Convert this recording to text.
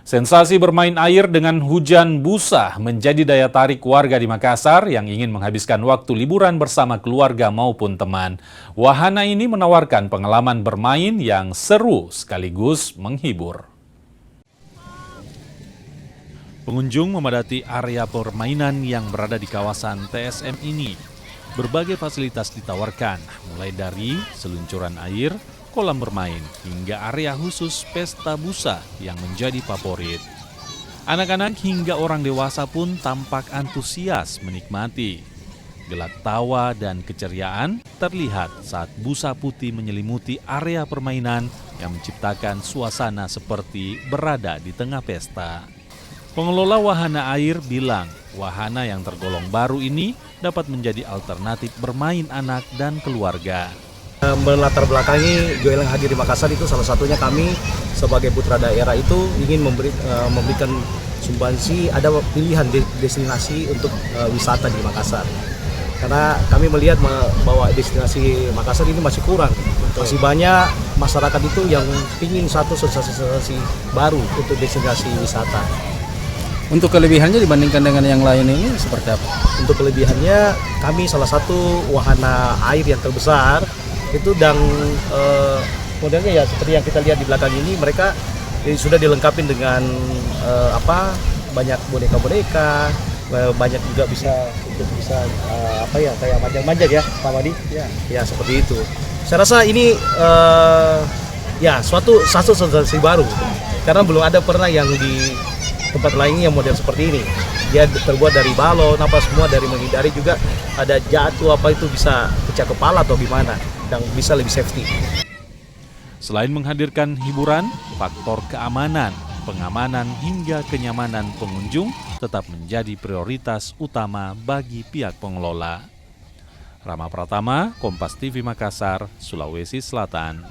Sensasi bermain air dengan hujan busa menjadi daya tarik warga di Makassar yang ingin menghabiskan waktu liburan bersama keluarga maupun teman. Wahana ini menawarkan pengalaman bermain yang seru sekaligus menghibur. Pengunjung memadati area permainan yang berada di kawasan TSM ini. Berbagai fasilitas ditawarkan, mulai dari seluncuran air, kolam bermain, hingga area khusus pesta busa yang menjadi favorit. Anak-anak hingga orang dewasa pun tampak antusias menikmati. Gelak tawa dan keceriaan terlihat saat busa putih menyelimuti area permainan yang menciptakan suasana seperti berada di tengah pesta. Pengelola wahana air bilang, wahana yang tergolong baru ini dapat menjadi alternatif bermain anak dan keluarga. Melatar belakangi Joel yang hadir di Makassar itu salah satunya kami sebagai putra daerah itu ingin memberikan sumbangsi, ada pilihan destinasi untuk wisata di Makassar. Karena kami melihat bahwa destinasi Makassar ini masih kurang. Masih banyak masyarakat itu yang ingin satu sensasi baru untuk destinasi wisata. Untuk kelebihannya dibandingkan dengan yang lain ini seperti apa? Untuk kelebihannya, kami salah satu wahana air yang terbesar itu, dan modelnya ya seperti yang kita lihat di belakang ini, mereka sudah dilengkapi dengan banyak boneka-boneka, banyak juga bisa kayak manjang-manjang ya Pak Madi, ya seperti itu. Saya rasa ini suatu sensasi baru karena belum ada pernah yang di tempat lainnya yang model seperti ini. Dia terbuat dari balon, semua dari menghindari juga ada jatuh itu bisa pecah kepala atau gimana, dan bisa lebih safety. Selain menghadirkan hiburan, faktor keamanan, pengamanan hingga kenyamanan pengunjung tetap menjadi prioritas utama bagi pihak pengelola. Rama Pratama, Kompas TV Makassar, Sulawesi Selatan.